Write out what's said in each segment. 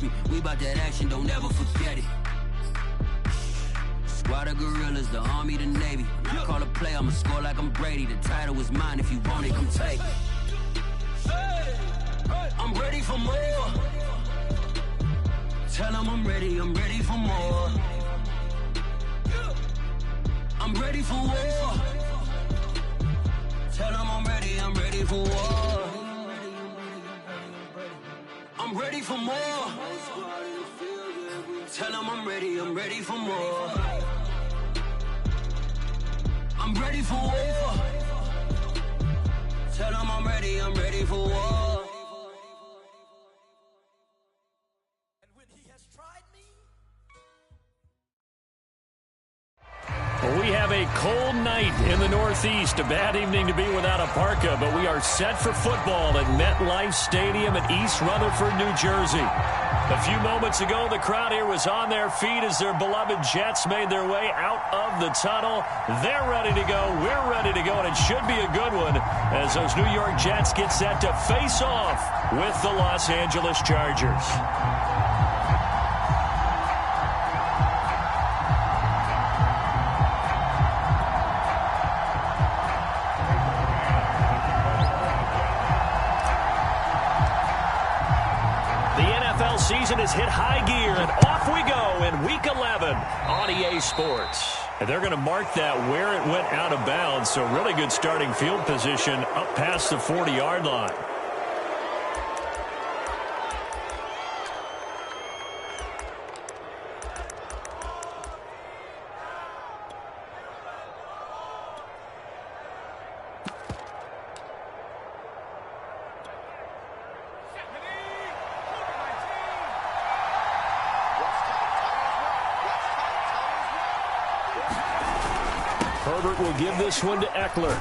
We about that action, don't ever forget it. Squad of gorillas, the army, the navy. When I call a play, I'ma score like I'm Brady. The title is mine, if you want it, come take it. I'm ready for more. Tell them I'm ready for more. I'm ready for war. Tell them I'm ready for war. I'm ready for more. Tell them I'm ready for more. I'm ready for war. Tell them I'm ready for war. We have a cold night in the Northeast. A bad evening to be without a parka, but we are set for football at MetLife Stadium in East Rutherford, New Jersey. A few moments ago, the crowd here was on their feet as their beloved Jets made their way out of the tunnel. They're ready to go. We're ready to go, and it should be a good one as those New York Jets get set to face off with the Los Angeles Chargers. Season has hit high gear, and off we go in Week 11 on EA Sports. And they're going to mark that where it went out of bounds, so really good starting field position up past the 40-yard line. Herbert will give this one to Eckler.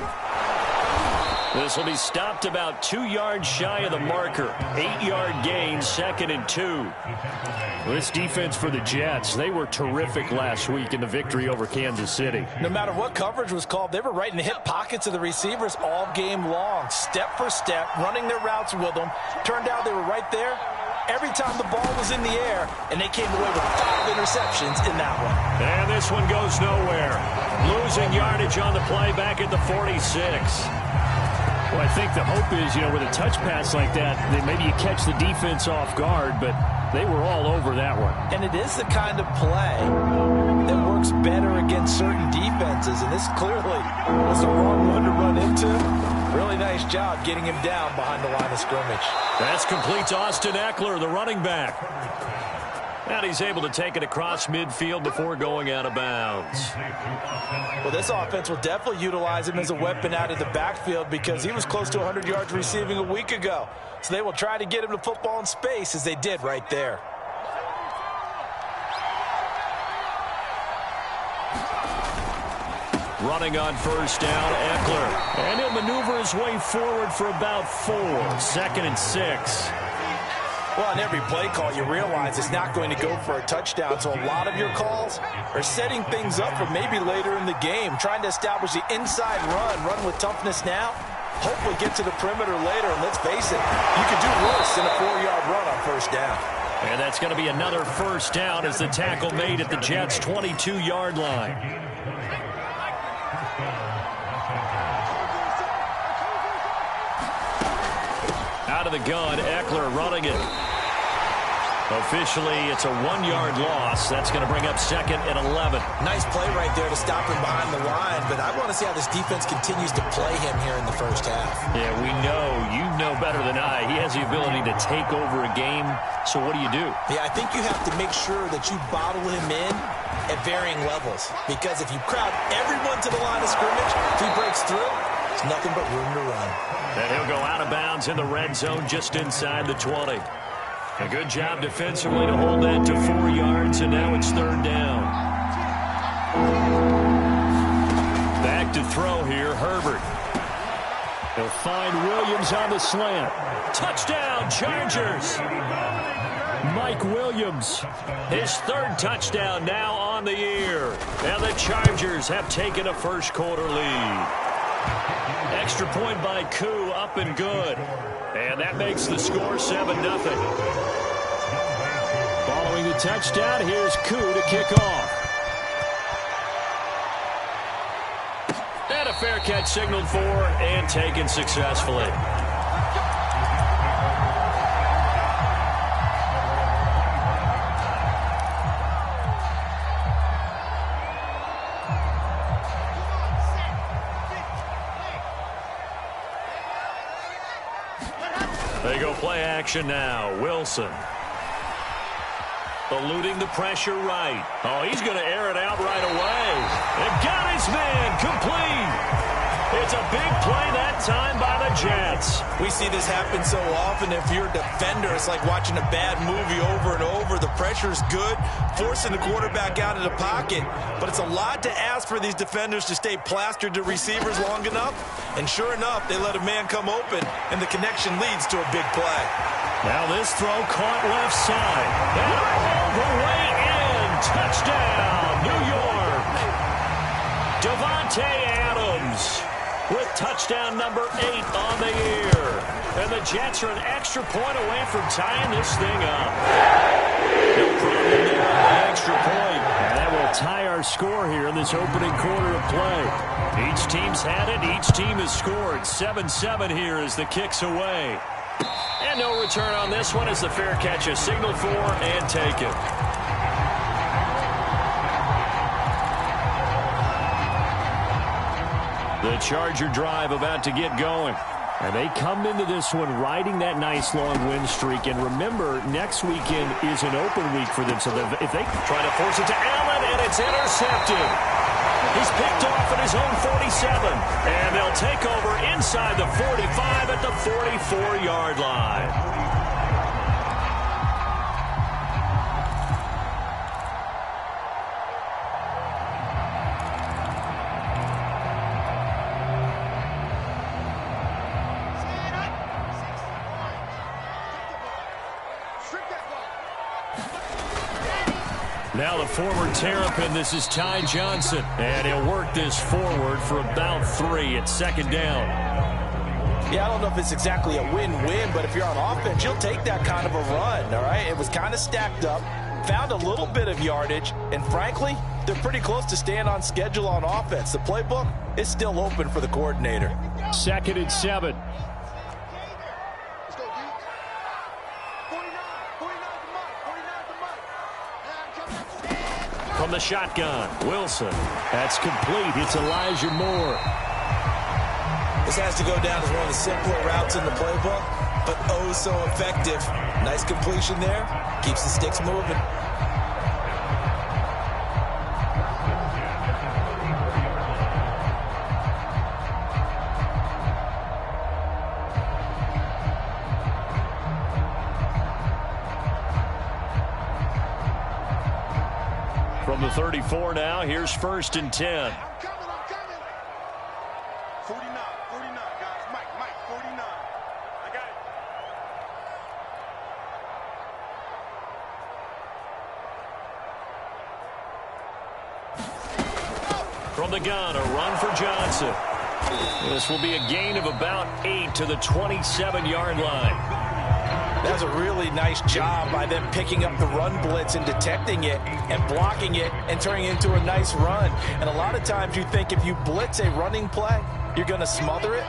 This will be stopped about 2 yards shy of the marker. 8-yard gain, 2nd and 2. Well, this defense for the Jets, they were terrific last week in the victory over Kansas City. No matter what coverage was called, they were right in the hip pockets of the receivers all game long. Step for step, running their routes with them. Turned out they were right there every time the ball was in the air, and they came away with 5 interceptions in that one. And this one goes nowhere. Losing yardage on the play back at the 46. Well, I think the hope is, with a touch pass like that maybe you catch the defense off guard, but they were all over that one. And it is the kind of play that works better against certain defenses, and this clearly was the wrong one to run into. Really nice job getting him down behind the line of scrimmage. That's complete to Austin Eckler, the running back. And he's able to take it across midfield before going out of bounds. Well, this offense will definitely utilize him as a weapon out of the backfield because he was close to 100 yards receiving a week ago. So they will try to get him the football in space as they did right there. Running on first down, Eckler. And he'll maneuver his way forward for about 4. 2nd and 6. Well, on every play call, you realize it's not going to go for a touchdown, so a lot of your calls are setting things up for maybe later in the game, trying to establish the inside run with toughness now, hopefully get to the perimeter later, and let's face it, you could do worse than a 4-yard run on first down. And that's going to be another first down as the tackle made at the Jets' 22-yard line. Out of the gun, Eckler running it. Officially, it's a 1-yard loss. That's going to bring up 2nd and 11. Nice play right there to stop him behind the line, but I want to see how this defense continues to play him here in the first half. Yeah, we know. You know better than I. He has the ability to take over a game, so what do you do? Yeah, I think you have to make sure that you bottle him in at varying levels, because if you crowd everyone to the line of scrimmage, if he breaks through, it's nothing but room to run. And he'll go out of bounds in the red zone just inside the 20. A good job defensively to hold that to 4 yards, and now it's 3rd down. Back to throw here, Herbert. He'll find Williams on the slant. Touchdown, Chargers! Mike Williams, his 3rd touchdown now on the year. And the Chargers have taken a first-quarter lead. Extra point by Koo, up and good. And that makes the score 7-0. touchdown. Here's Koo to kick off. And a fair catch signaled for and taken successfully. They go play action now. Wilson. Eluding the pressure right. Oh, he's going to air it out right away. And got his man complete. It's a big play that time by the Jets. We see this happen so often. If you're a defender, it's like watching a bad movie over and over. The pressure's good, forcing the quarterback out of the pocket. But it's a lot to ask for these defenders to stay plastered to receivers long enough. And sure enough, they let a man come open, and the connection leads to a big play. Now this throw caught left side. And all the way in. Touchdown, New York. Davante Adams with touchdown number 8 on the year. And the Jets are an extra point away from tying this thing up. No problem there on the extra point. And that will tie our score here in this opening quarter of play. Each team's had it. Each team has scored. 7-7 here as the kick's away. And no return on this one as the fair catch is signaled for and taken. The Charger drive about to get going. And they come into this one riding that nice long win streak. And remember, next weekend is an open week for them. So if they try to force it to Allen, and it's intercepted. He's picked off at his own 47. And they'll take over inside the 45 at the 44-yard line. Now the former Terrapin, this is Ty Johnson. And he'll work this forward for about 3 at second down. Yeah, I don't know if it's exactly a win-win, but if you're on offense, you'll take that kind of a run, all right? It was kind of stacked up, found a little bit of yardage, and frankly, they're pretty close to staying on schedule on offense. The playbook is still open for the coordinator. 2nd and 7. From the shotgun, Wilson. That's complete. It's Elijah Moore. This has to go down as one of the simpler routes in the playbook, but oh so effective. Nice completion there. Keeps the sticks moving. From the 34 now, here's 1st and 10. I'm coming. 49, guys. Mike, 49. I got it. From the gun, a run for Johnson. This will be a gain of about 8 to the 27-yard line. That was a really nice job by them picking up the run blitz and detecting it and blocking it and turning it into a nice run. And a lot of times you think if you blitz a running play, you're going to smother it.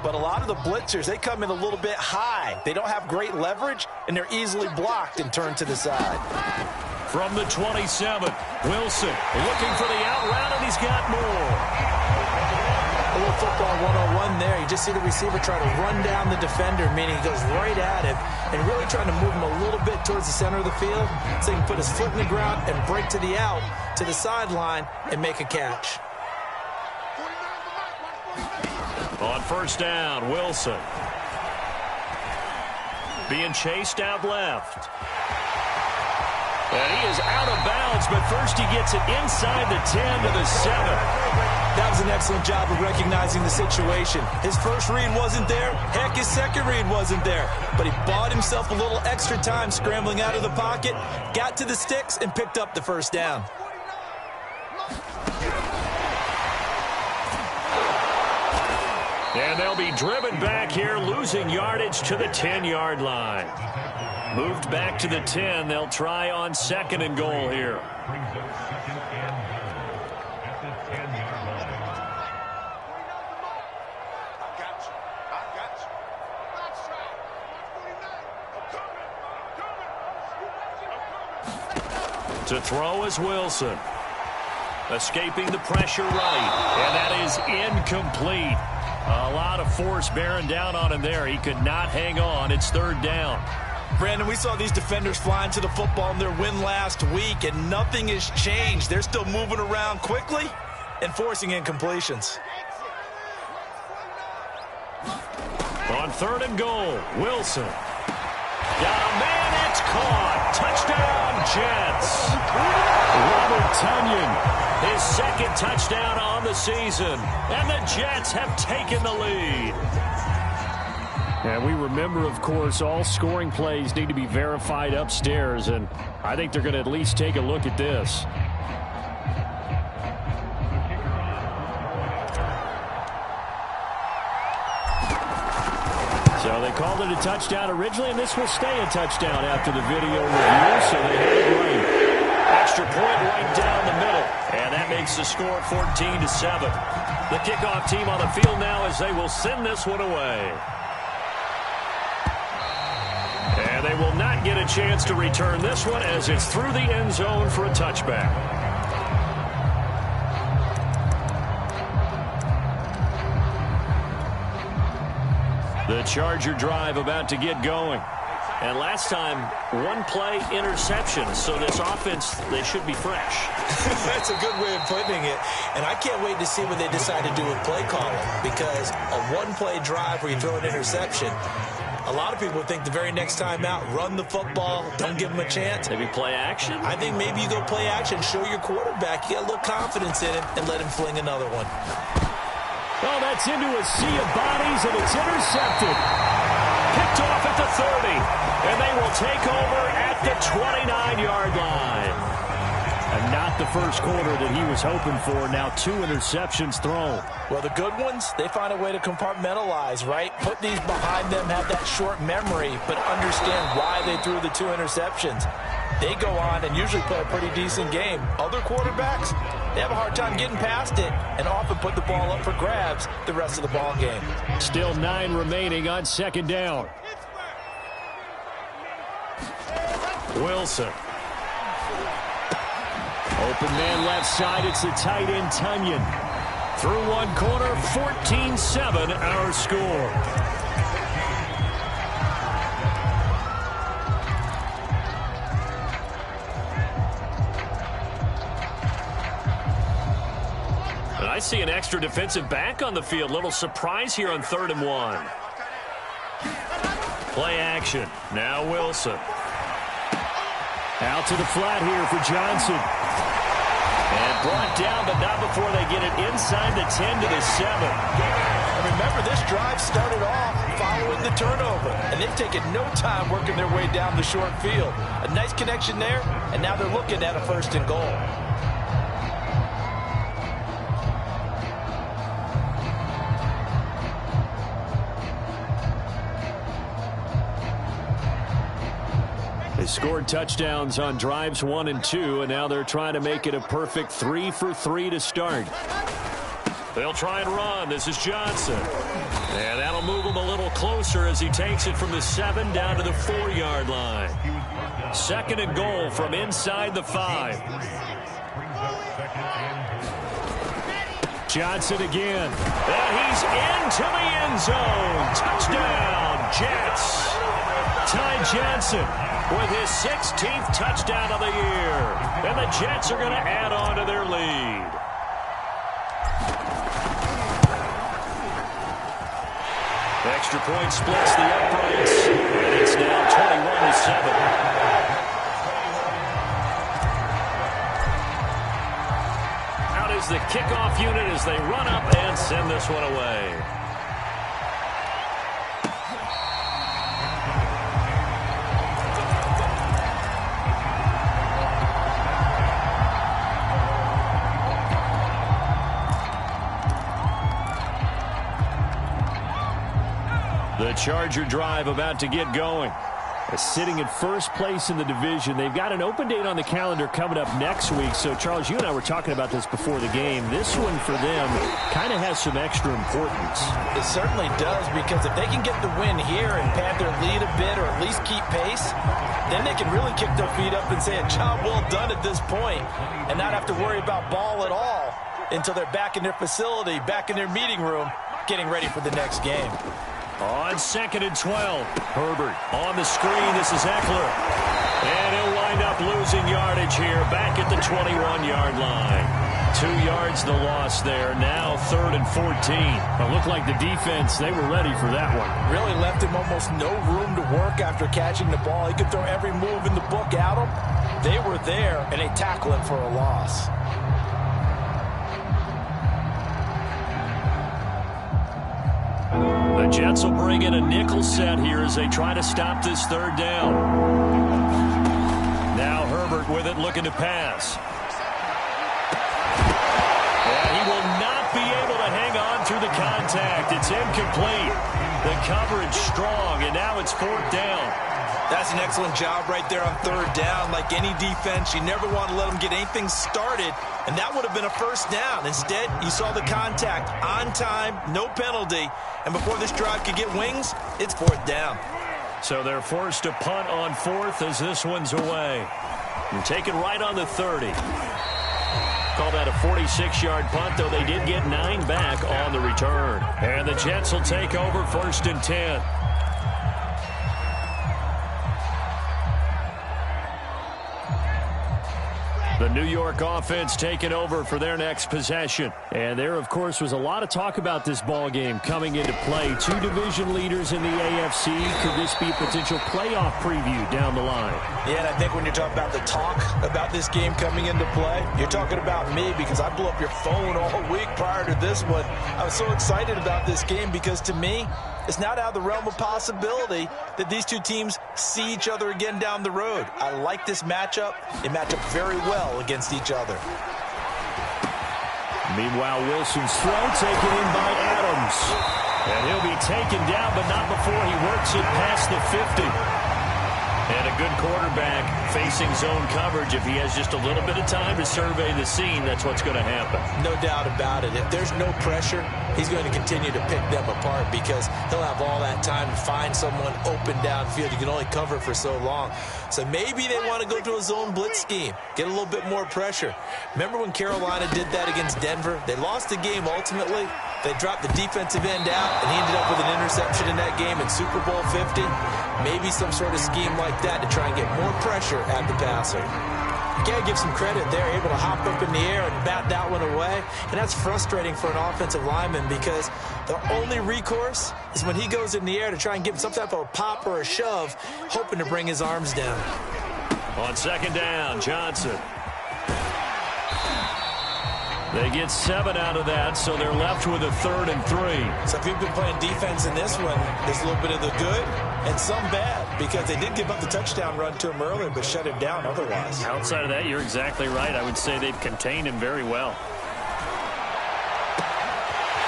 But a lot of the blitzers, they come in a little bit high. They don't have great leverage, and they're easily blocked and turned to the side. From the 27, Wilson looking for the out route, and he's got more. A little football 101 there. You just see the receiver try to run down the defender, meaning he goes right at him and really trying to move him a little bit towards the center of the field so he can put his foot in the ground and break to the out, to the sideline, and make a catch. On 1st down, Wilson. Being chased out left. And he is out of bounds, but first he gets it inside the 10 to the 7. That was an excellent job of recognizing the situation. His first read wasn't there. Heck, his second read wasn't there. But he bought himself a little extra time scrambling out of the pocket, got to the sticks, and picked up the 1st down. And they'll be driven back here, losing yardage to the 10-yard line. Moved back to the 10. They'll try on 2nd and goal here. To throw is Wilson. Escaping the pressure right. And that is incomplete. A lot of force bearing down on him there. He could not hang on. It's 3rd down. Brandon, we saw these defenders flying to the football in their win last week, and nothing has changed. They're still moving around quickly and forcing incompletions. On 3rd and goal, Wilson. Got a man, it's caught. Touchdown, Jets. Robert Tonyan, his 2nd touchdown on the season. And the Jets have taken the lead. And we remember, of course, all scoring plays need to be verified upstairs. And I think they're going to at least take a look at this. So they called it a touchdown originally, and this will stay a touchdown after the video review, so they had it right. Extra point right down the middle, and that makes the score 14-7. The kickoff team on the field now as they will send this one away. And they will not get a chance to return this one as it's through the end zone for a touchback. The Charger drive about to get going. And last time, 1-play interception. So this offense, they should be fresh. That's a good way of putting it. And I can't wait to see what they decide to do with play calling. Because a 1-play drive where you throw an interception, a lot of people think the very next time out, run the football, don't give them a chance. Maybe play action? I think maybe you go play action, show your quarterback, you got a little confidence in him, and let him fling another one. Oh, that's into a sea of bodies, and it's intercepted. Picked off at the 30, and they will take over at the 29-yard line. And not the first quarter that he was hoping for. Now 2 interceptions thrown. Well, the good ones, they find a way to compartmentalize, right? Put these behind them, have that short memory, but understand why they threw the 2 interceptions. They go on and usually play a pretty decent game. Other quarterbacks, they have a hard time getting past it and often put the ball up for grabs the rest of the ball game. Still 9 remaining on 2nd down. Wilson. Open man left side. It's the tight end, Tonyan. Through one corner, 14-7 our score. And I see an extra defensive back on the field. Little surprise here on 3rd and 1. Play action. Now Wilson. Out to the flat here for Johnson. And brought down, but not before they get it inside the 10 to the 7. And remember, this drive started off following the turnover, and they've taken no time working their way down the short field. A nice connection there, and now they're looking at a 1st and goal. They scored touchdowns on drives 1 and 2, and now they're trying to make it a perfect 3 for 3 to start. They'll try and run. This is Johnson. And that'll move him a little closer as he takes it from the 7 down to the 4-yard line. 2nd and goal from inside the 5. Johnson again. And he's into the end zone. Touchdown, Jets. Ty Johnson with his 16th touchdown of the year. And the Jets are going to add on to their lead. Extra point splits the uprights. And it's now 21-7. Out is the kickoff unit as they run up and send this one away. The Charger drive about to get going. Sitting in first place in the division. They've got an open date on the calendar coming up next week. So, Charles, you and I were talking about this before the game. This one for them kind of has some extra importance. It certainly does, because if they can get the win here and pad their lead a bit or at least keep pace, then they can really kick their feet up and say a job well done at this point and not have to worry about ball at all until they're back in their facility, back in their meeting room, getting ready for the next game. On 2nd and 12, Herbert on the screen. This is Eckler. And he'll wind up losing yardage here back at the 21-yard line. 2 yards the loss there. Now 3rd and 14. It looked like the defense, they were ready for that one. Really left him almost no room to work after catching the ball. He could throw every move in the book at him. They were there, and they tackle him for a loss. The Jets will bring in a nickel set here as they try to stop this 3rd down. Now Herbert with it, looking to pass. And he will not be able to hang on through the contact. It's incomplete. The coverage strong, and now it's 4th down. That's an excellent job right there on 3rd down. Like any defense, you never want to let them get anything started, and that would have been a 1st down. Instead, you saw the contact on time, no penalty, and before this drive could get wings, it's 4th down. So they're forced to punt on 4th as this one's away. And taken right on the 30. Call that a 46-yard punt, though they did get 9 back on the return. And the Jets will take over 1st and 10. The New York offense taking over for their next possession. And there, of course, was a lot of talk about this ball game coming into play. 2 division leaders in the AFC. Could this be a potential playoff preview down the line? Yeah, and I think when you're talking about the talk about this game coming into play, you're talking about me, because I blew up your phone all week prior to this one. I was so excited about this game because, to me, it's not out of the realm of possibility that these 2 teams see each other again down the road. I like this matchup. They match up very well against each other. Meanwhile, Wilson's throw taken in by Adams. And he'll be taken down, but not before he works it past the 50. And a good quarterback facing zone coverage. If he has just a little bit of time to survey the scene, that's what's going to happen. No doubt about it. If there's no pressure, he's going to continue to pick them apart, because he'll have all that time to find someone open downfield. You can only cover for so long. So maybe they want to go to a zone blitz scheme, get a little bit more pressure. Remember when Carolina did that against Denver? They lost the game ultimately. They dropped the defensive end out, and he ended up with an interception in that game in Super Bowl 50. Maybe some sort of scheme like that to try and get more pressure at the passer. You got to give some credit. They're able to hop up in the air and bat that one away, and that's frustrating for an offensive lineman, because the only recourse is when he goes in the air to try and give some type of a pop or a shove, hoping to bring his arms down. On 2nd down, Johnson. They get 7 out of that, so they're left with a 3rd and 3. So if you've been playing defense in this one, there's a little bit of the good and some bad, because they did give up the touchdown run to him earlier, but shut him down otherwise. Outside of that, you're exactly right. I would say they've contained him very well.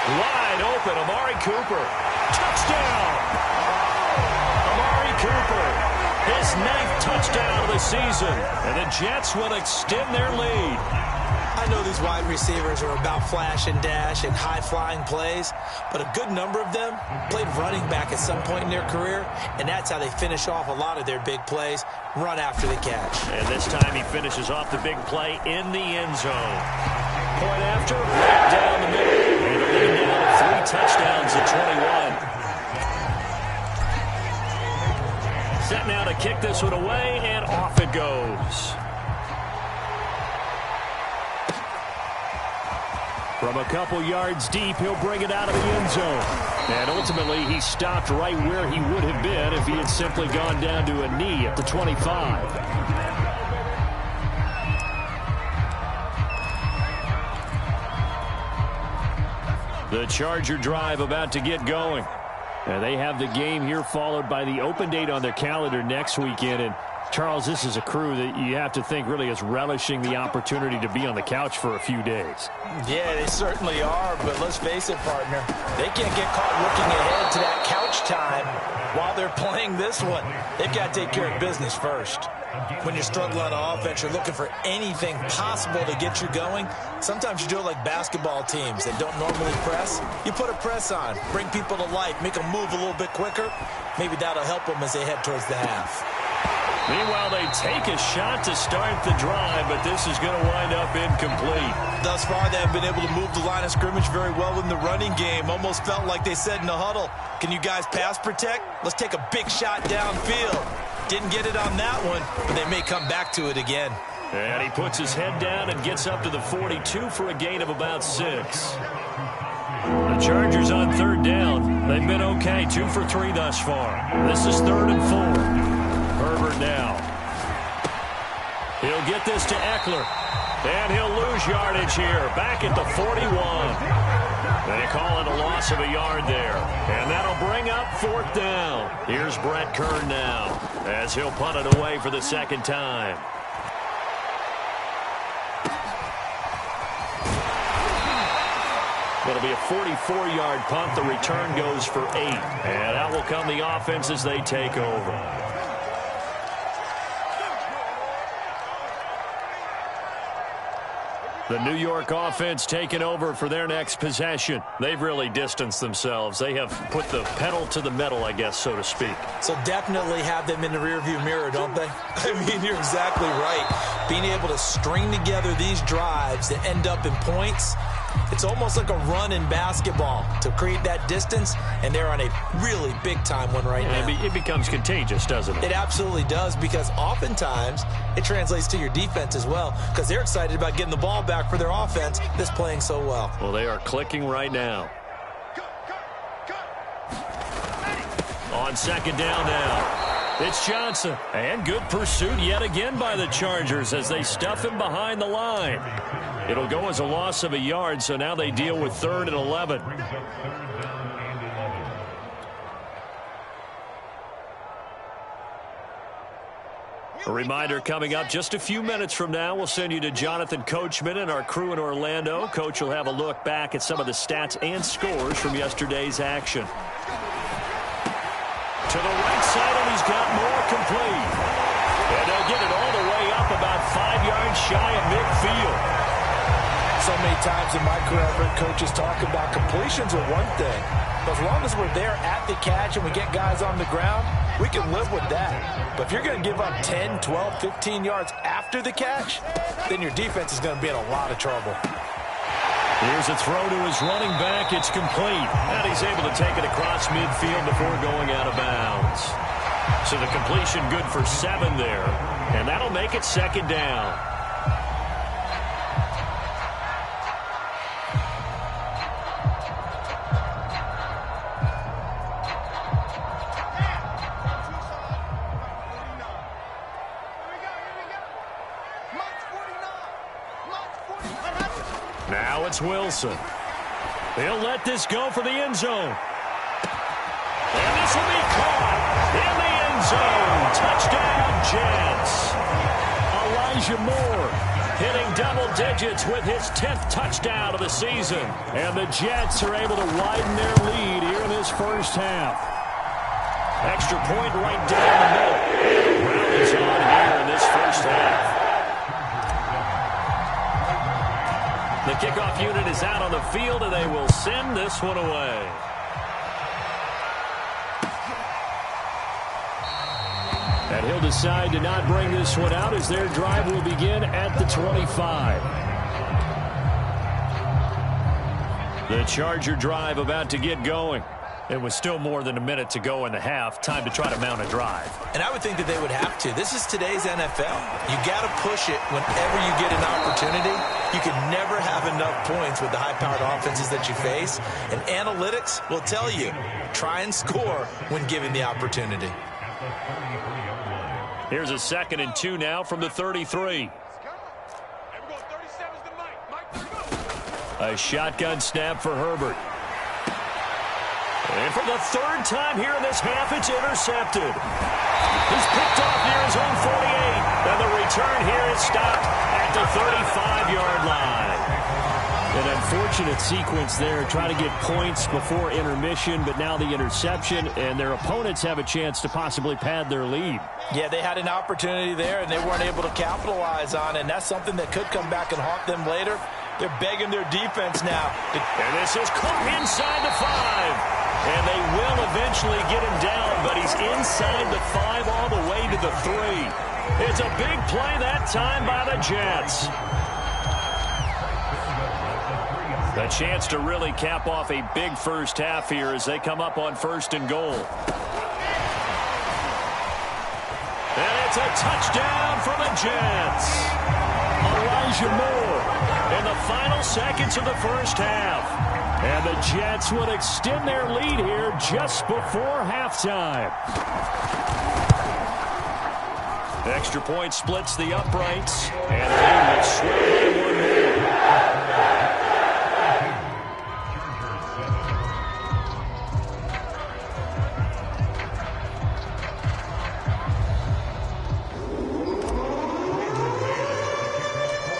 Wide open, Amari Cooper. Touchdown! Amari Cooper, his 9th touchdown of the season, and the Jets will extend their lead. I know these wide receivers are about flash and dash and high-flying plays, but a good number of them played running back at some point in their career, and that's how they finish off a lot of their big plays, run after the catch. And this time he finishes off the big play in the end zone. Point after, right down the middle. And the lead now to 3 touchdowns at 21. Set now to kick this one away, and off it goes. From a couple yards deep, he'll bring it out of the end zone. And ultimately, he stopped right where he would have been if he had simply gone down to a knee at the 25. The Charger drive about to get going. And they have the game here followed by the open date on their calendar next weekend. And Charles, this is a crew that you have to think really is relishing the opportunity to be on the couch for a few days. Yeah, they certainly are, but let's face it, partner. They can't get caught looking ahead to that couch time while they're playing this one. They've got to take care of business first. When you're struggling on offense, you're looking for anything possible to get you going. Sometimes you do it like basketball teams that don't normally press. You put a press on, bring people to life, make them move a little bit quicker. Maybe that'll help them as they head towards the half. Meanwhile, they take a shot to start the drive, but this is going to wind up incomplete. Thus far, they have been able to move the line of scrimmage very well in the running game. Almost felt like they said in the huddle, can you guys pass protect? Let's take a big shot downfield. Didn't get it on that one, but they may come back to it again. And he puts his head down and gets up to the 42 for a gain of about 6. The Chargers on third down. They've been okay, 2 for 3 thus far. This is 3rd and 4. Herbert now. He'll get this to Eckler. And he'll lose yardage here. Back at the 41. They call it a loss of a yard there. And that'll bring up 4th down. Here's Brett Kern now as he'll punt it away for the second time. It'll be a 44-yard punt. The return goes for 8. And out will come the offense as they take over. The New York offense taking over for their next possession. They've really distanced themselves. They have put the pedal to the metal, I guess, so to speak. So definitely have them in the rearview mirror, don't they? I mean, you're exactly right. Being able to string together these drives that end up in points, it's almost like a run in basketball to create that distance, and they're on a really big-time one right now. It becomes contagious, doesn't it? It absolutely does, because oftentimes it translates to your defense as well, because they're excited about getting the ball back for their offense that's playing so well. Well, they are clicking right now. On second down now. It's Johnson. And good pursuit yet again by the Chargers as they stuff him behind the line. It'll go as a loss of a yard, so now they deal with 3rd and 11. A reminder coming up just a few minutes from now. We'll send you to Jonathan Coachman and our crew in Orlando. Coach will have a look back at some of the stats and scores from yesterday's action. To the right side, and he's got more complete. And they'll get it all the way up about 5 yards shy of midfield. So many times in my career, I've heard coaches talk about completions are one thing. But as long as we're there at the catch and we get guys on the ground, we can live with that. But if you're going to give up 10, 12, 15 yards after the catch, then your defense is going to be in a lot of trouble. Here's a throw to his running back. It's complete. And he's able to take it across midfield before going out of bounds. So the completion good for 7 there. And that'll make it 2nd down. Now it's Wilson. He'll let this go for the end zone. And this will be caught in the end zone. Touchdown, Jets. Elijah Moore hitting double digits with his 10th touchdown of the season. And the Jets are able to widen their lead here in this first half. Extra point right down the middle. Rallies on here in this first half. The kickoff unit is out on the field, and they will send this one away. And he'll decide to not bring this one out as their drive will begin at the 25. The Charger drive about to get going. It was still more than a minute to go in the half. Time to try to mount a drive. And I would think that they would have to. This is today's NFL. You got to push it whenever you get an opportunity. You can never have enough points with the high-powered offenses that you face. And analytics will tell you, try and score when given the opportunity. Here's a 2nd and 2 now from the 33. A shotgun snap for Herbert. And for the third time here in this half, it's intercepted. He's picked off near his own 48. And the return here is stopped at the 35-yard line. An unfortunate sequence there, trying to get points before intermission, but now the interception, and their opponents have a chance to possibly pad their lead. Yeah, they had an opportunity there, and they weren't able to capitalize on it, and that's something that could come back and haunt them later. They're begging their defense now. And this is caught inside the 5. And they will eventually get him down, but he's inside the 5 all the way to the 3. It's a big play that time by the Jets. A chance to really cap off a big first half here as they come up on 1st and goal. And it's a touchdown for the Jets. Elijah Moore in the final seconds of the first half. And the Jets would extend their lead here just before halftime. Extra point splits the uprights, and they will swing by one more.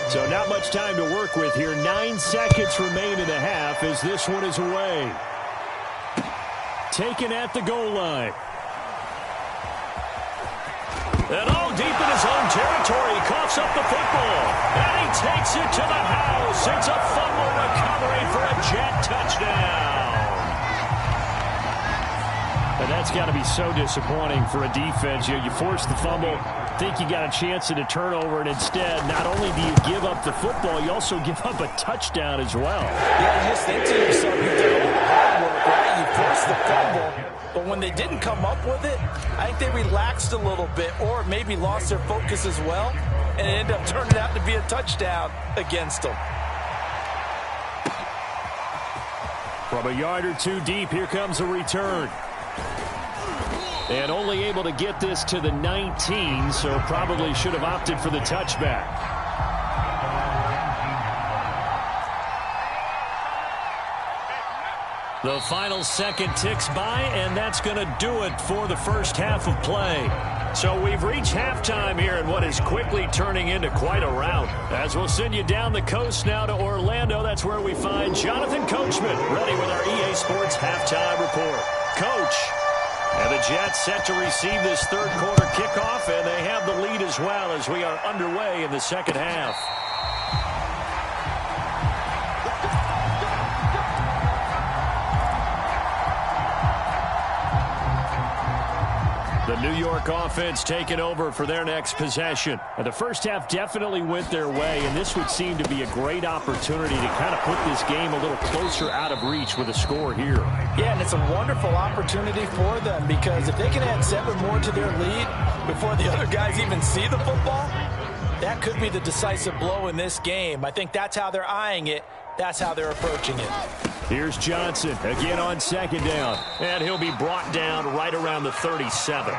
So not much time to work with here. 9 seconds remain in the half as this one is away. Taken at the goal line. And deep in his own territory, he coughs up the football. And he takes it to the house. It's a fumble recovery for a Jet touchdown. And that's got to be so disappointing for a defense. You force the fumble, think you got a chance at a turnover, and instead, not only do you give up the football, you also give up a touchdown as well. Yeah, you just think to yourself, you did all the hard work, right? You forced the fumble, but when they didn't come up with it, I think they relaxed a little bit or maybe lost their focus as well, and it ended up turning out to be a touchdown against them. From a yard or two deep, here comes a return. And only able to get this to the 19, so probably should have opted for the touchback. The final second ticks by, and that's going to do it for the first half of play. So we've reached halftime here in what is quickly turning into quite a rout. As we'll send you down the coast now to Orlando, that's where we find Jonathan Coachman, ready with our EA Sports halftime report. Coach. And the Jets set to receive this third quarter kickoff, and they have the lead as well as we are underway in the second half. The New York offense taking over for their next possession. And the first half definitely went their way, and this would seem to be a great opportunity to kind of put this game a little closer out of reach with a score here. Yeah, and it's a wonderful opportunity for them because if they can add 7 more to their lead before the other guys even see the football, that could be the decisive blow in this game. I think that's how they're eyeing it. That's how they're approaching it. Here's Johnson again on second down, and he'll be brought down right around the 37.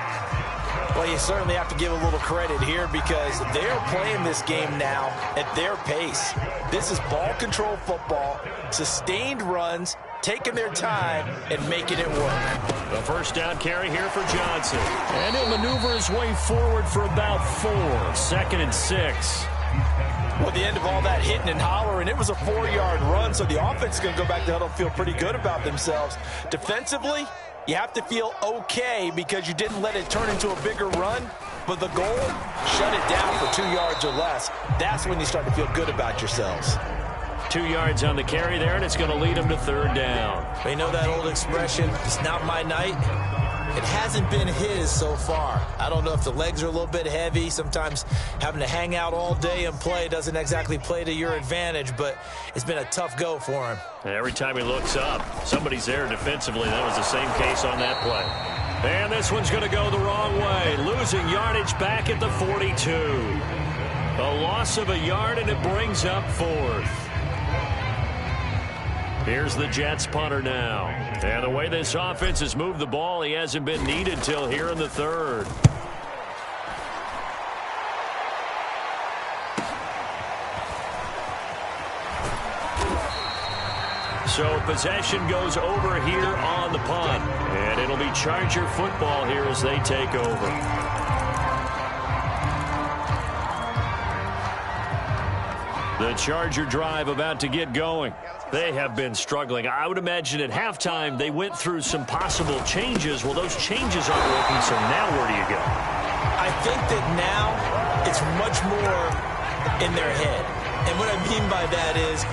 Well, you certainly have to give a little credit here because they're playing this game now at their pace. This is ball control football, sustained runs, taking their time and making it work. The first down carry here for Johnson. And he'll maneuver his way forward for about 4. 2nd and 6. Well, the end of all that hitting and hollering, it was a 4-yard run, so the offense is going to go back to huddle, feel pretty good about themselves. Defensively, you have to feel okay because you didn't let it turn into a bigger run, but the goal, shut it down for 2 yards or less. That's when you start to feel good about yourselves. 2 yards on the carry there, and it's going to lead them to 3rd down. You know that old expression, it's not my night? It hasn't been his so far. I don't know if the legs are a little bit heavy. Sometimes having to hang out all day and play doesn't exactly play to your advantage, but it's been a tough go for him. And every time he looks up, somebody's there defensively. That was the same case on that play. And this one's going to go the wrong way. Losing yardage back at the 42. A loss of a yard, and it brings up 4th. Here's the Jets punter now. And the way this offense has moved the ball, he hasn't been needed till here in the 3rd. So possession goes over here on the punt. And it'll be Charger football here as they take over. The Charger drive about to get going. They have been struggling. I would imagine at halftime they went through some possible changes. Well, those changes aren't working, so now where do you go? I think that now it's much more in their head. And what I mean by that is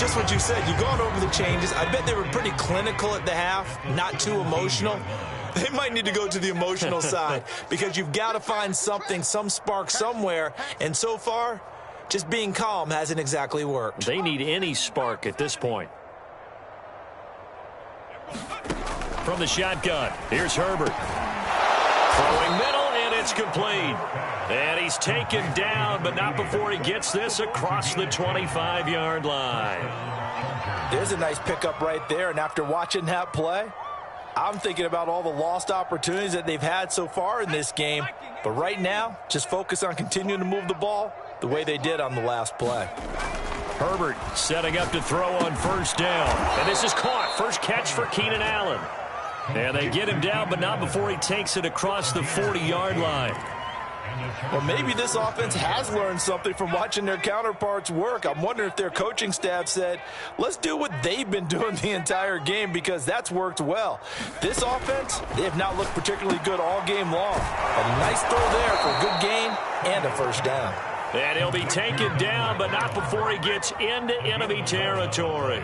just what you said. You've gone over the changes. I bet they were pretty clinical at the half, not too emotional. They might need to go to the emotional side because you've got to find something, some spark somewhere. And so far, just being calm hasn't exactly worked. They need any spark at this point. From the shotgun, here's Herbert. Throwing middle, and it's complete. And he's taken down, but not before he gets this across the 25-yard line. There's a nice pickup right there, and after watching that play, I'm thinking about all the lost opportunities that they've had so far in this game. But right now, just focus on continuing to move the ball the way they did on the last play. Herbert setting up to throw on first down. And this is caught. First catch for Keenan Allen. And they get him down, but not before he takes it across the 40-yard line. Well, maybe this offense has learned something from watching their counterparts work. I'm wondering if their coaching staff said, let's do what they've been doing the entire game because that's worked well. This offense, they have not looked particularly good all game long. A nice throw there for a good gain and a first down. And he'll be taken down, but not before he gets into enemy territory.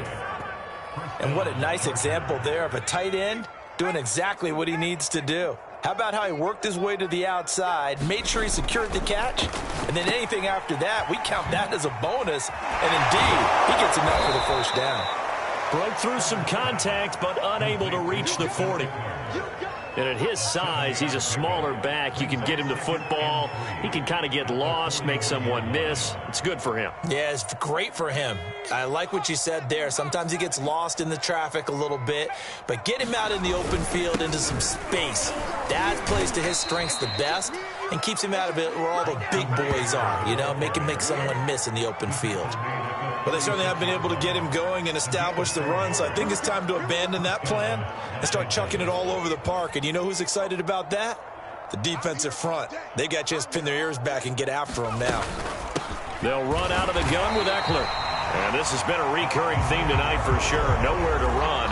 And what a nice example there of a tight end doing exactly what he needs to do. How about how he worked his way to the outside, made sure he secured the catch, and then anything after that, we count that as a bonus. And indeed, he gets enough for the first down. Broke through some contact, but unable to reach the 40. And at his size, he's a smaller back. You can get him to football. He can kind of get lost, make someone miss. It's good for him. Yeah, it's great for him. I like what you said there. Sometimes he gets lost in the traffic a little bit, but get him out in the open field into some space. That plays to his strengths the best and keeps him out of it where all the big boys are, you know, make someone miss in the open field. Well, they certainly have been able to get him going and establish the run, so I think it's time to abandon that plan and start chucking it all over the park. And you know who's excited about that? The defensive front. They got a chance to pin their ears back and get after him now. They'll run out of the gun with Eckler. And this has been a recurring theme tonight for sure. Nowhere to run.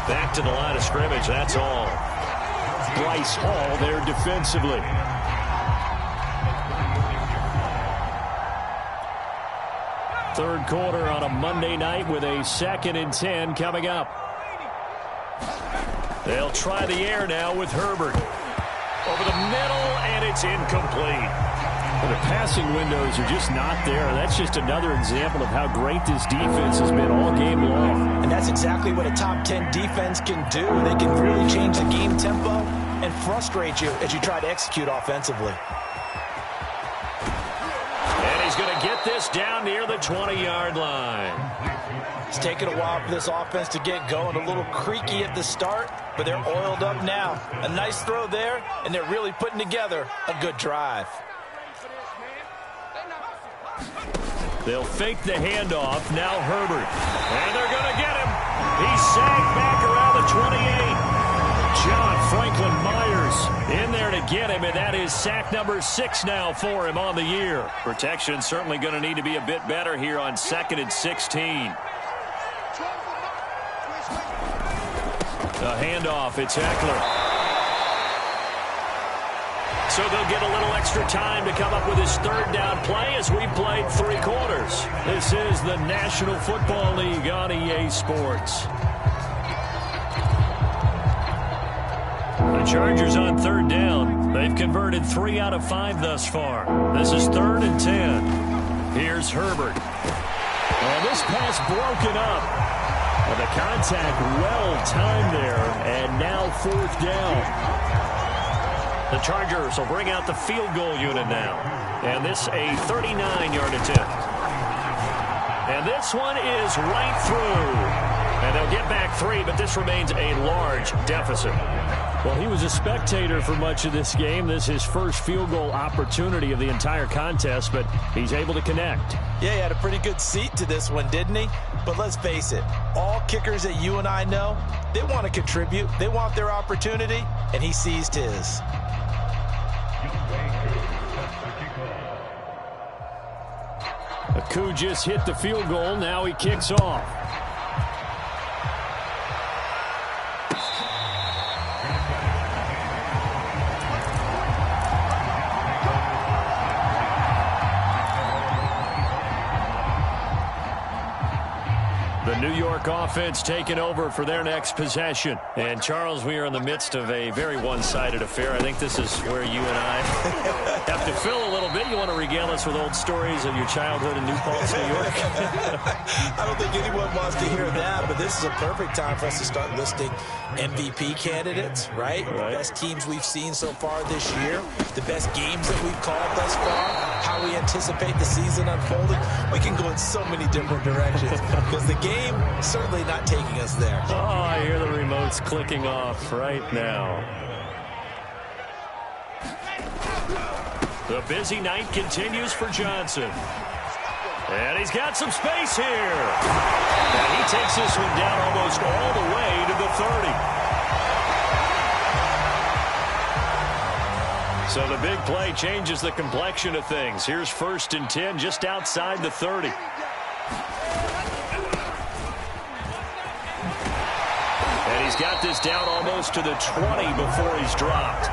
Back to the line of scrimmage, that's all. Bryce Hall there defensively. Third quarter on a Monday night with a 2nd and 10 coming up. They'll try the air now with Herbert. Over the middle, and it's incomplete. Well, the passing windows are just not there. That's just another example of how great this defense has been all game long. And that's exactly what a top 10 defense can do. They can really change the game tempo and frustrate you as you try to execute offensively. He's going to get this down near the 20-yard line. It's taken a while for this offense to get going. A little creaky at the start, but they're oiled up now. A nice throw there, and they're really putting together a good drive. They'll fake the handoff. Now Herbert. And they're going to get him. He's sagged back around the 28. John Franklin Myers in there to get him, and that is sack number 6 now for him on the year. Protection certainly going to need to be a bit better here on 2nd and 16. The handoff, it's Eckler. So they'll get a little extra time to come up with his 3rd down play as we played 3 quarters. This is the National Football League on EA Sports. The Chargers on 3rd down. They've converted 3 out of 5 thus far. This is 3rd and 10. Here's Herbert. And this pass broken up. And the contact well timed there. And now 4th down. The Chargers will bring out the field goal unit now. And this a 39-yard attempt. And this one is right through. And they'll get back 3, but this remains a large deficit. Well, he was a spectator for much of this game. This is his first field goal opportunity of the entire contest, but he's able to connect. Yeah, he had a pretty good seat to this one, didn't he? But let's face it, all kickers that you and I know, they want to contribute. They want their opportunity, and he seized his. Aku just hit the field goal. Now he kicks off. The New York offense taking over for their next possession. And, Charles, we are in the midst of a very one-sided affair. I think this is where you and I have to fill a little bit. You want to regale us with old stories of your childhood in New Paltz, New York? I don't think anyone wants to hear that, but this is a perfect time for us to start listing MVP candidates, right? The best teams we've seen so far this year, the best games that we've called thus far, how we anticipate the season unfolding. We can go in so many different directions because the game certainly not taking us there. Oh, I hear the remotes clicking off right now. The busy night continues for Johnson. And he's got some space here. And he takes this one down almost all the way to the 30. So the big play changes the complexion of things. Here's 1st and 10 just outside the 30. And he's got this down almost to the 20 before he's dropped.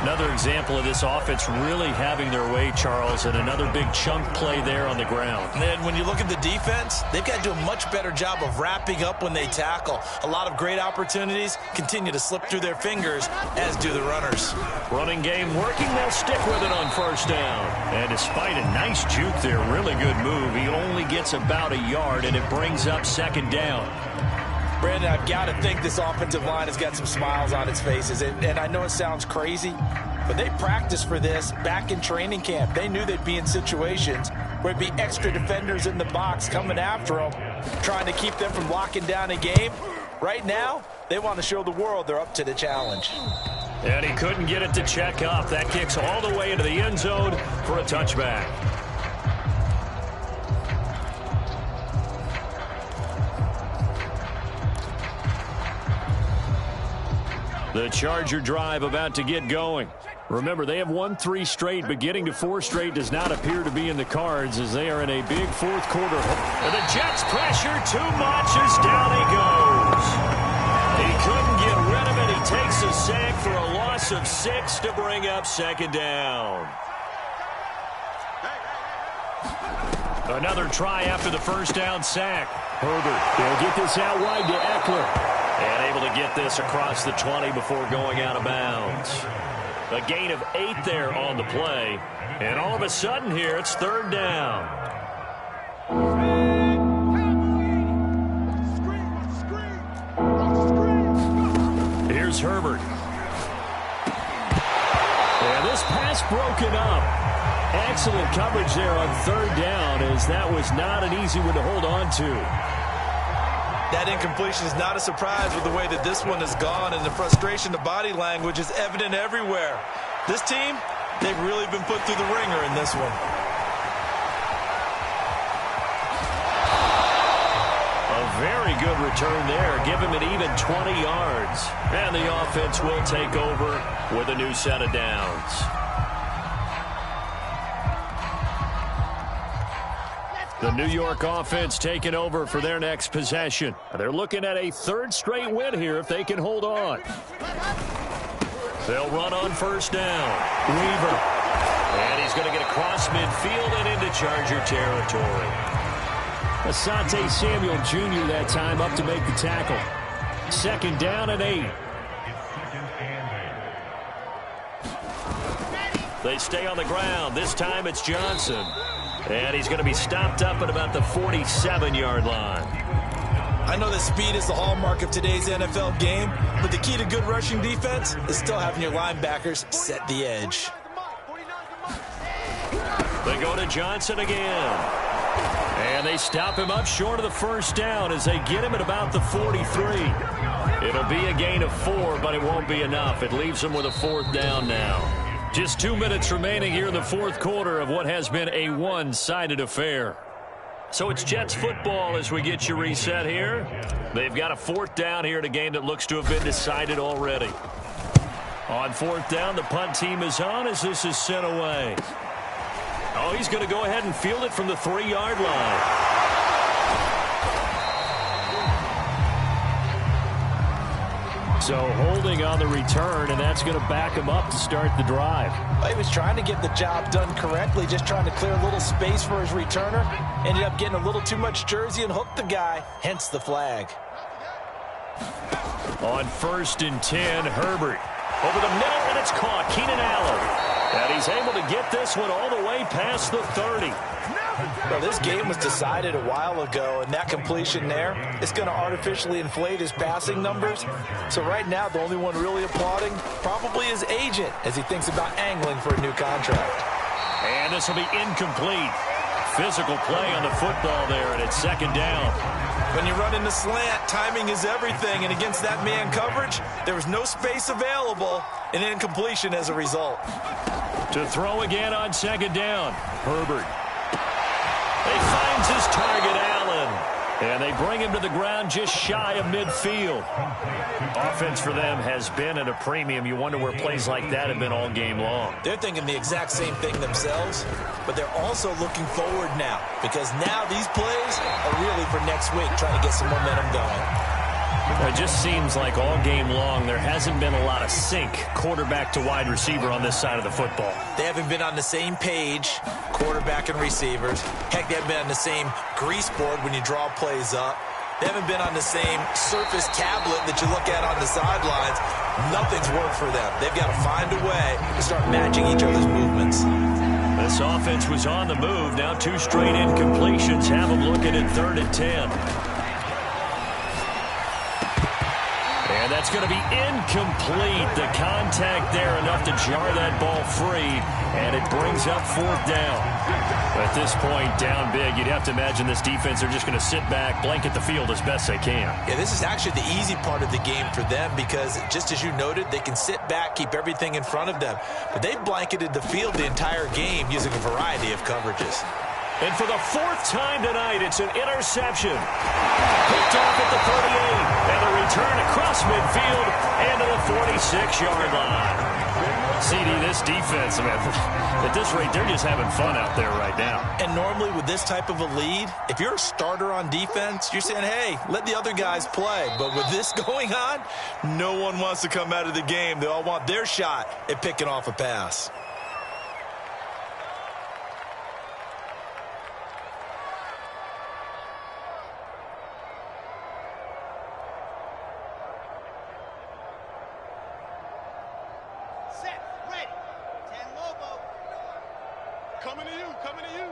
Another example of this offense really having their way, Charles, and another big chunk play there on the ground. And when you look at the defense, they've got to do a much better job of wrapping up when they tackle. A lot of great opportunities continue to slip through their fingers, as do the runners. Running game working, they'll stick with it on 1st down. And despite a nice juke there, really good move, he only gets about a yard, and it brings up 2nd down. Brandon, I've got to think this offensive line has got some smiles on its faces. And I know it sounds crazy, but they practiced for this back in training camp. They knew they'd be in situations where it'd be extra defenders in the box coming after them, trying to keep them from locking down a game. Right now, they want to show the world they're up to the challenge. And he couldn't get it to check up. That kicks all the way into the end zone for a touchback. The Charger drive about to get going. Remember, they have won 3 straight, but getting to 4 straight does not appear to be in the cards as they are in a big 4th quarter. And the Jets pressure too much as down he goes. He couldn't get rid of it. He takes a sack for a loss of 6 to bring up 2nd down. Another try after the 1st down sack. Herbert, they'll get this out wide to Eckler. And able to get this across the 20 before going out of bounds. A gain of 8 there on the play. And all of a sudden here, it's 3rd down. Here's Herbert. And this pass broken up. Excellent coverage there on 3rd down, as that was not an easy one to hold on to. That incompletion is not a surprise with the way that this one has gone, and the frustration, the body language is evident everywhere. This team, they've really been put through the ringer in this one. A very good return there. Give him an even 20 yards. And the offense will take over with a new set of downs. The New York offense taking over for their next possession. They're looking at a 3rd straight win here if they can hold on. They'll run on 1st down. Weaver. And he's going to get across midfield and into Charger territory. Asante Samuel Jr. that time up to make the tackle. 2nd down and 8. They stay on the ground. This time it's Johnson. And he's going to be stopped up at about the 47-yard line. I know that speed is the hallmark of today's NFL game, but the key to good rushing defense is still having your linebackers set the edge. They go to Johnson again. And they stop him up short of the 1st down as they get him at about the 43. It'll be a gain of 4, but it won't be enough. It leaves them with a 4th down now. Just 2 minutes remaining here in the 4th quarter of what has been a one-sided affair. So it's Jets football as we get you reset here. They've got a 4th down here in a game that looks to have been decided already. On 4th down, the punt team is on as this is sent away. Oh, he's going to go ahead and field it from the 3-yard line. So holding on the return, and that's going to back him up to start the drive. He was trying to get the job done correctly, just trying to clear a little space for his returner. Ended up getting a little too much jersey and hooked the guy, hence the flag. On 1st and 10, Herbert. Over the middle, and it's caught. Keenan Allen. And he's able to get this one all the way past the 30. Well, this game was decided a while ago, and that completion there is going to artificially inflate his passing numbers. So right now, the only one really applauding probably his agent as he thinks about angling for a new contract. And this will be incomplete. Physical play on the football there, and it's 2nd down. When you run in the slant, timing is everything, and against that man coverage, there was no space available, and incompletion as a result. To throw again on 2nd down, Herbert. He finds his target, Allen. And they bring him to the ground just shy of midfield. Offense for them has been at a premium. You wonder where plays like that have been all game long. They're thinking the exact same thing themselves, but they're also looking forward now because now these plays are really for next week, trying to get some momentum going. It just seems like all game long there hasn't been a lot of sync quarterback to wide receiver on this side of the football. They haven't been on the same page, quarterback and receivers. Heck, they haven't been on the same grease board when you draw plays up. They haven't been on the same surface tablet that you look at on the sidelines. Nothing's worked for them. They've got to find a way to start matching each other's movements. This offense was on the move. Now 2 straight incompletions have them looking at 3rd and 10. And that's going to be incomplete. The contact there enough to jar that ball free, and it brings up 4th down. At this point, down big, you'd have to imagine this defense are just going to sit back, blanket the field as best they can. Yeah, this is actually the easy part of the game for them because, just as you noted, they can sit back, keep everything in front of them. But they've blanketed the field the entire game using a variety of coverages. And for the 4th time tonight, it's an interception. Picked off at the 38, and the return across midfield and to the 46-yard line. CD, this defense, man, at this rate, they're just having fun out there right now. And normally with this type of a lead, if you're a starter on defense, you're saying, hey, let the other guys play. But with this going on, no one wants to come out of the game. They all want their shot at picking off a pass. Coming to you, coming to you.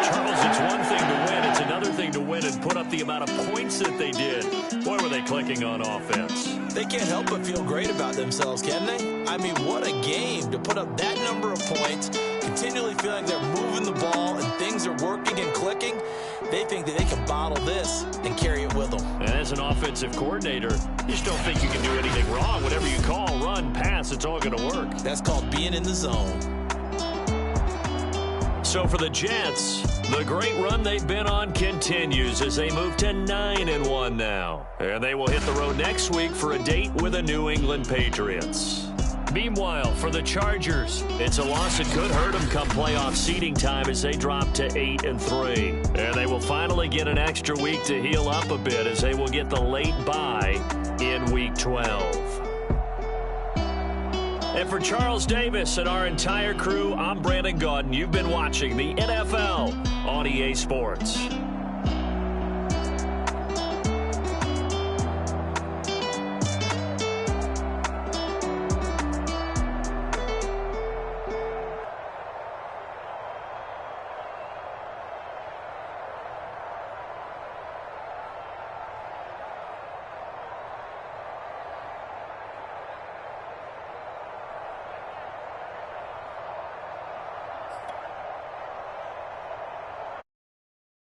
Charles, it's one thing to win. It's another thing to win and put up the amount of points that they did. Boy, were they clicking on offense. They can't help but feel great about themselves, can they? I mean, what a game to put up that number of points, continually feeling they're moving the ball and things are working and clicking. They think that they can bottle this and carry it with them. And as an offensive coordinator, you just don't think you can do anything wrong. Whatever you call, run, pass, it's all going to work. That's called being in the zone. So for the Jets, the great run they've been on continues as they move to 9-1 now. And they will hit the road next week for a date with the New England Patriots. Meanwhile, for the Chargers, it's a loss that could hurt them come playoff seeding time as they drop to 8-3. And they will finally get an extra week to heal up a bit as they will get the late bye in Week 12. And for Charles Davis and our entire crew, I'm Brandon Gaudin. You've been watching the NFL on EA Sports.